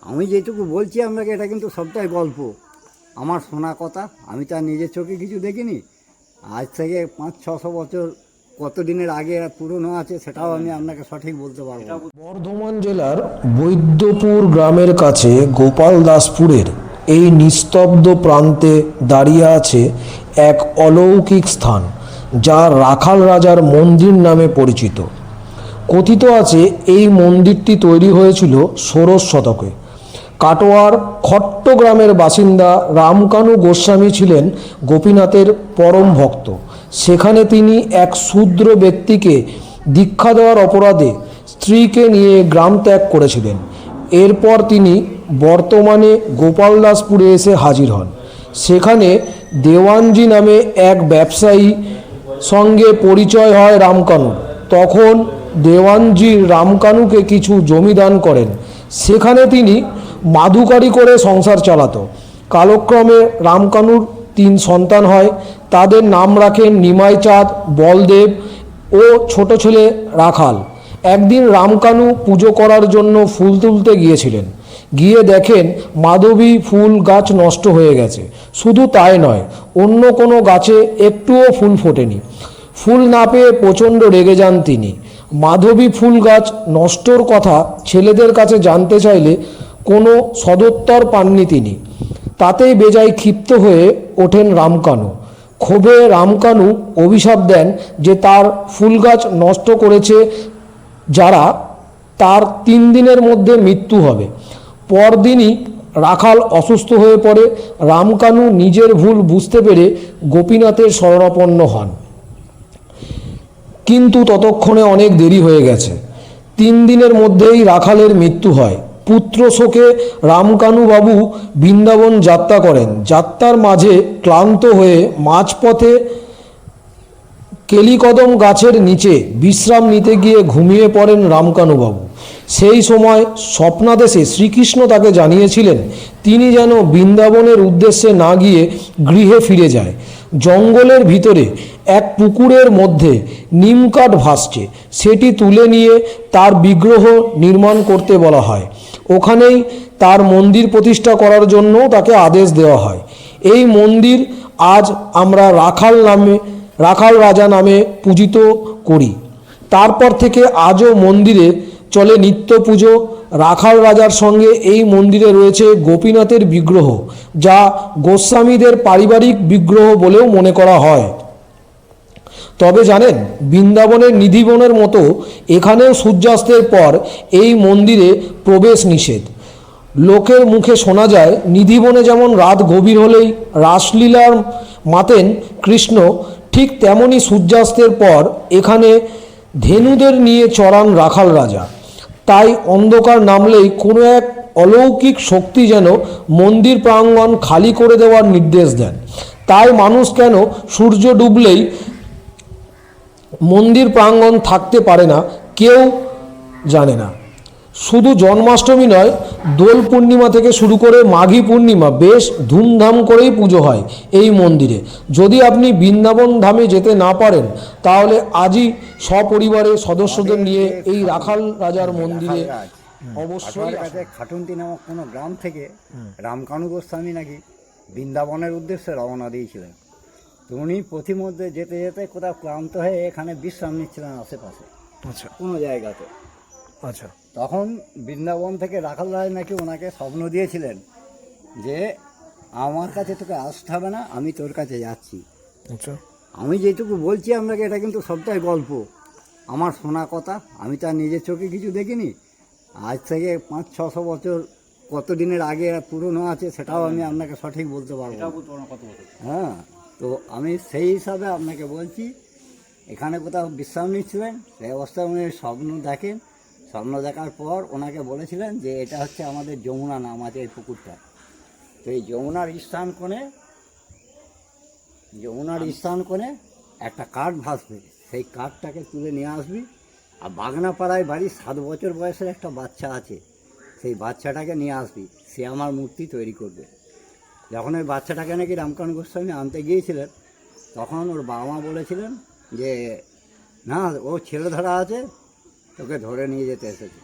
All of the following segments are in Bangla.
আমি যেটুকু বলছি আপনাকে এটা কিন্তু সবটাই গল্প, আমার শোনা কথা। আমি তার নিজের চোখে কিছু দেখিনি। আজ থেকে 500-600 বছর কত দিনের আগে পুরনো আছে সেটাও আমি আপনাকে সঠিক বলতে পারবো না। বর্ধমান জেলার বৈদ্যপুর গ্রামের কাছে গোপালদাসপুরের এই নিস্তব্ধ প্রান্তে দাঁড়িয়ে আছে এক অলৌকিক স্থান, যা রাখাল রাজার মন্দির নামে পরিচিত। কথিত আছে এই মন্দিরটি তৈরি হয়েছিল ষোড়শ শতকে। কাটোয়ার খট্ট গ্রামের বাসিন্দা রামকানু গোস্বামী ছিলেন গোপীনাথের পরম ভক্ত। সেখানে তিনি এক শূদ্র ব্যক্তিকে দীক্ষা দেওয়ার অপরাধে স্ত্রীকে নিয়ে গ্রাম ত্যাগ করেছিলেন। এরপর তিনি বর্তমানে গোপালদাসপুরে এসে হাজির হন। সেখানে দেওয়ানজি নামে এক ব্যবসায়ী সঙ্গে পরিচয় হয় রামকানুর। তখন দেওয়ানজি রামকানুকে কিছু জমি দান করেন। সেখানে তিনি মাদুকারি করে সংসার চালাতো। কালক্রমে রামকানুর 3 সন্তান হয়। তাদের নাম রাখেন নিমাই চাঁদ, বলদেব ও ছোট ছেলে রাখাল। একদিন রামকানু পুজো করার জন্য ফুল তুলতে গিয়েছিলেন। গিয়ে দেখেন মাধবী ফুল গাছ নষ্ট হয়ে গেছে। শুধু তাই নয়, অন্য কোনো গাছে একটুও ফুল ফোটেনি। ফুল না পেয়ে প্রচণ্ড রেগে যান তিনি। মাধবী ফুল গাছ নষ্টর কথা ছেলেদের কাছে জানতে চাইলে কোনো সদুত্তর পাননি তিনি। তাতেই বেজায় ক্ষিপ্ত হয়ে ওঠেন রামকানু। ক্ষোভে রামকানু অভিশাপ দেন যে তার ফুল গাছ নষ্ট করেছে যারা, তার 3 দিনের মধ্যে মৃত্যু হবে। পরদিনই রাখাল অসুস্থ হয়ে পড়ে। রামকানু নিজের ভুল বুঝতে পেরে গোপীনাথের শরণাপন্ন হন। কিন্তু ততক্ষণে অনেক দেরি হয়ে গেছে। 3 দিনের মধ্যেই রাখালের মৃত্যু হয়। পুত্র শোকে রামকানু বাবু বৃন্দাবন যাত্রা করেন। যাত্রার মাঝে ক্লান্ত হয়ে মাঝপথে কেলিকদম গাছের নিচে বিশ্রাম নিতে গিয়ে ঘুমিয়ে পড়েন রামকানুবাবু। সেই সময় স্বপ্নাদেশে শ্রীকৃষ্ণ তাকে জানিয়েছিলেন তিনি যেন বৃন্দাবনের উদ্দেশ্যে না গিয়ে গৃহে ফিরে যায়। জঙ্গলের ভিতরে এক পুকুরের মধ্যে নিমকাঠ ভাসছে, সেটি তুলে নিয়ে তার বিগ্রহ নির্মাণ করতে বলা হয়। ওখানেই তার মন্দির প্রতিষ্ঠা করার জন্য তাকে আদেশ দেওয়া হয়। এই মন্দির আজ আমরা রাখাল রাজা নামে পূজিত করি। তারপর থেকে আজও মন্দিরে চলে নিত্য পুজো। রাখাল রাজার সঙ্গে এই মন্দিরে রয়েছে গোপীনাথের বিগ্রহ, যা গোস্বামীদের পারিবারিক বিগ্রহ বলেও মনে করা হয়। তবে জানেন, বৃন্দাবনের নিধিবনের মতো এখানেও সূর্যাস্তের পর এই মন্দিরে প্রবেশ নিষেধ। লোকের মুখে শোনা যায় নিধিবনে যেমন রাত গভীর হলেই রাসলীলার মাতেন কৃষ্ণ, ঠিক তেমনি সূর্যাস্তের পর এখানে ধেনুদের নিয়ে চড়ান রাখাল রাজা। তাই অন্ধকার নামলেই কোনো এক অলৌকিক শক্তি যেন মন্দির প্রাঙ্গণ খালি করে দেওয়ার নির্দেশ দেন। তাই মানুষ কেন সূর্য ডুবলেই মন্দির প্রাঙ্গণ থাকতে পারে না, কেউ জানে না। শুধু জন্মাষ্টমী নয়, দোল পূর্ণিমা থেকে শুরু করে মাঘী পূর্ণিমা বেশ ধুমধাম করেই পুজো হয় এই মন্দিরে। যদি আপনি বৃন্দাবন ধামে যেতে না পারেন, তাহলে আজই সপরিবারে সদস্যদের নিয়ে এই রাখাল রাজার মন্দিরে অবশ্যই কাছে খাটুনতি নামক কোনো গ্রাম থেকে রামকানু গোস্বামী নাকি বৃন্দাবনের উদ্দেশ্যে রওনা দিয়েছিলেন। তো উনি পথিমধ্যে যেতে যেতে কোথাও ক্লান্ত হয়ে এখানে বিশ্রাম নিচ্ছিলেন আশেপাশে কোনো জায়গাতে। আচ্ছা, তখন বৃন্দাবন থেকে রাখাল রায় নাকি ওনাকে স্বপ্ন দিয়েছিলেন যে আমার কাছে তোকে আসতে হবে না, আমি তোর কাছে যাচ্ছি। আচ্ছা, আমি যেটুকু বলছি আপনাকে এটা কিন্তু সবটাই গল্প, আমার শোনা কথা। আমি তার নিজের চোখে কিছু দেখিনি। আজ থেকে 500-600 বছর কত দিনের আগে পুরনো আছে সেটাও আমি আপনাকে সঠিক বলতে পারবো না। হ্যাঁ, তো আমি সেই হিসাবে আপনাকে বলছি, এখানে কোথাও বিশ্রাম নিচ্ছিলেন, সেই অবস্থায় উনি স্বপ্ন দেখেন। স্বপ্ন দেখার পর ওনাকে বলেছিলেন যে এটা হচ্ছে আমাদের যমুনা নাম আছে এই পুকুরটা। তো এই যমুনার স্থান কোণে একটা কাঠ ভাসবে, সেই কাঠটাকে তুলে নিয়ে আসবি। আর বাগনাপাড়ায় বাড়ি 7 বছর বয়সের একটা বাচ্চা আছে, সেই বাচ্চাটাকে নিয়ে আসবি, সে আমার মূর্তি তৈরি করবে। যখন ওই বাচ্চাটাকে নাকি রামকানু গোস্বামী আনতে গিয়েছিলেন, তখন ওর বাবা মা বলেছিলেন যে না, ও ছেলে ধরা আছে, তোকে ধরে নিয়ে যেতে এসেছে।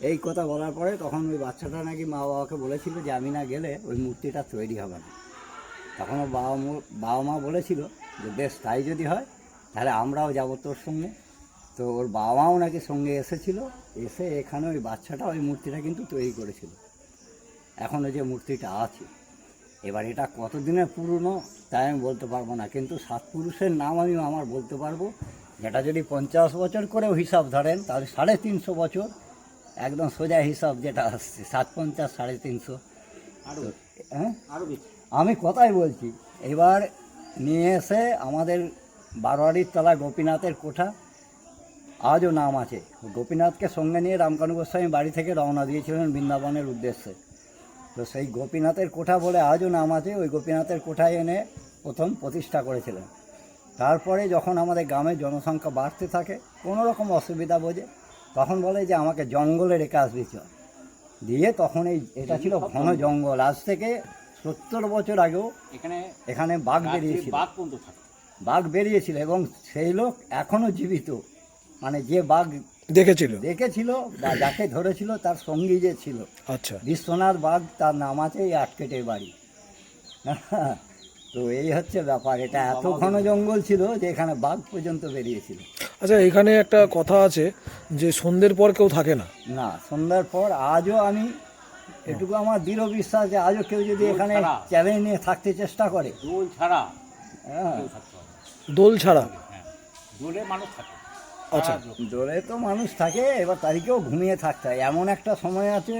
এই কথা বলার পরে তখন ওই বাচ্চাটা নাকি মা বাবাকে বলেছিল যে আমি না গেলে ওই মূর্তিটা তৈরি হবে না। তখন ওর বাবা মা বলেছিল যে বেশ তাই যদি হয় তাহলে আমরাও যাবো তোর সঙ্গে। তো ওর বাবা মাও নাকি সঙ্গে এসেছিল, এসে এখানে ওই বাচ্চাটা ওই মূর্তিটা কিন্তু তৈরি করেছিল। এখনও যে মূর্তিটা আছে, এবার এটা কতদিনের পুরনো তাই আমি বলতে পারবো না, কিন্তু সাত পুরুষের নাম আমি আমার বলতে পারবো। যেটা যদি 50 বছর করেও হিসাব ধরেন তাহলে 350 বছর একদম সোজা হিসাব যেটা আসছে, 750 350। হ্যাঁ, আমি কথাই বলছি। এবার নিয়ে এসে আমাদের বারোয়ারির তলা গোপীনাথের কোঠা, আজও নাম আছে। গোপীনাথকে সঙ্গে নিয়ে রামকানু গোস্বামী বাড়ি থেকে রওনা দিয়েছিলেন বৃন্দাবনের উদ্দেশ্যে। তো সেই গোপীনাথের কোঠা বলে আজও নাম আছে। ওই গোপীনাথের কোঠায় এনে প্রথম প্রতিষ্ঠা করেছিলেন। তারপরে যখন আমাদের গ্রামের জনসংখ্যা বাড়তে থাকে, কোনো রকম অসুবিধা বোঝে, তখন বলে যে আমাকে জঙ্গলে রেখে আসবি চল। দিয়ে তখন এটা ছিল ঘন জঙ্গল। আজ থেকে 70 বছর আগেও এখানে বাঘ বেরিয়েছিল, বাঘ বেরিয়েছিল এবং সেই লোক এখনও জীবিত। মানে যে বাঘ দেখেছিল বা যাকে ধরেছিল তার সঙ্গী যে ছিল, আচ্ছা, বিশ্বনাথ বাঘ তার নাম আছে, এই আটকেটের বাড়ি। তো এই হচ্ছে ব্যাপার। এটা এত ঘন জঙ্গল ছিল যে এখানে বাঘ পর্যন্ত বেরিয়েছিল। আচ্ছা, এখানে একটা কথা আছে যে সন্ধ্যের পর কেউ থাকে না। না, সন্ধ্যার পর আজও আমি এটুকু আমার দৃঢ় বিশ্বাস যে আজও কেউ যদি এখানে চ্যালেঞ্জ নিয়ে থাকতে চেষ্টা করে, হ্যাঁ, দোল ছাড়া আচ্ছা, দোলে তো মানুষ থাকে, এবার তারিখেও ঘুমিয়ে থাকতে হয়। এমন একটা সময় আছে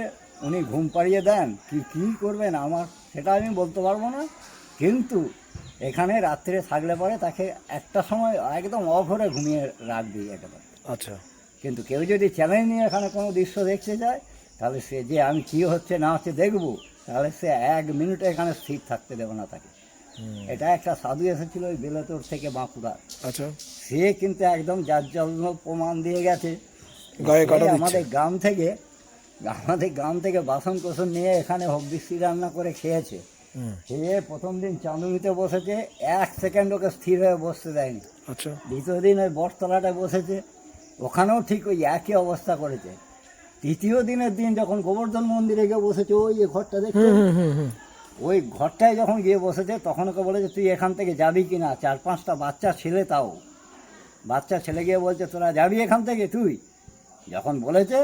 উনি ঘুম পাড়িয়ে দেন, কী করবেন আমার সেটা আমি বলতে পারবো না। কিন্তু এখানে রাত্রে থাকলে পরে তাকে একটা সময় একদম অঘরে ঘুমিয়ে রাখবি একেবারে। আচ্ছা, কিন্তু কেউ যদি চ্যালেঞ্জ নিয়ে এখানে কোনো দৃশ্য দেখতে যায়, তাহলে সে যে আমি কী হচ্ছে না হচ্ছে দেখবো, তাহলে সে 1 মিনিটে এখানে স্থির থাকতে দেবে না তাকে। এটা একটা সাধু এসেছিল ওই বেলাতোর থেকে বাঁকুড়া। আচ্ছা, সে কিন্তু একদম যার জন্য প্রমাণ দিয়ে গেছে। গায়ে কাটা দিচ্ছে। আমাদের গ্রাম থেকে বাসন কোসন নিয়ে এখানে হব্বিসি রান্না করে খেয়েছে। খেয়ে প্রথম দিন চাঁদুনিতে বসেছে, 1 সেকেন্ড ওকে স্থির হয়ে বসতে দেয়নি। আচ্ছা, দ্বিতীয় দিন ওই বটতলাটায় বসেছে, ওখানেও ঠিক ওই একই অবস্থা করেছে। তৃতীয় দিনের দিন যখন গোবর্ধন মন্দিরে গিয়ে বসেছে, ওই যে ঘরটা দেখছে, ওই ঘরটায় যখন গিয়ে বসেছে, তখন ওকে বলেছে তুই এখান থেকে যাবি কি না। 4-5টা বাচ্চা ছেলে, তাও বাচ্চা ছেলে গিয়ে বলছে তোরা যাবি এখান থেকে তুই। যখন বলেছে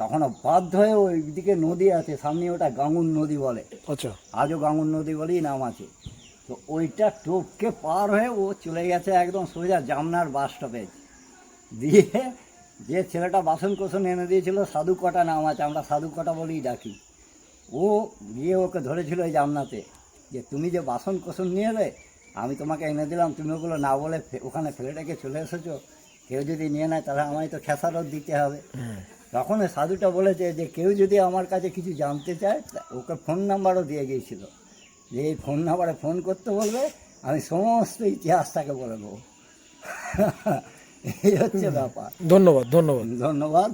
তখনও বাধ্য হয়ে ওই দিকে নদী আছে সামনে, ওটা গাঙ্গুর নদী বলে। আচ্ছা, আজও গাঙ্গুর নদী বলেই নাম আছে। তো ওইটা টোপকে পার হয়ে ও চলে গেছে একদম সোজা জামনার বাস স্টপেজ দিয়ে। যে ছেলেটা বাসন কোসন এনে দিয়েছিল, সাধু কটা নাম আছে, আমরা সাধু কটা বলেই ডাকি, ও গিয়ে ওকে ধরেছিল এই জামনাতে যে তুমি যে বাসন কোসন নিয়ে এলে, আমি তোমাকে এনে দিলাম, তুমি ওগুলো না বলে ওখানে ফেলে রেখে চলে এসেছো। কেউ যদি নিয়ে নেয় তাহলে আমায় তো খেসারত দিতে হবে। তখন ওই সাধুটা বলেছে যে কেউ যদি আমার কাছে কিছু জানতে চায়, ওকে ফোন নাম্বারও দিয়ে গিয়েছিল যে এই ফোন নাম্বারে ফোন করতে বলবে, আমি সমস্ত ইতিহাসটাকে বলে দেবো। এই হচ্ছে ব্যাপার। ধন্যবাদ। ধন্যবাদ।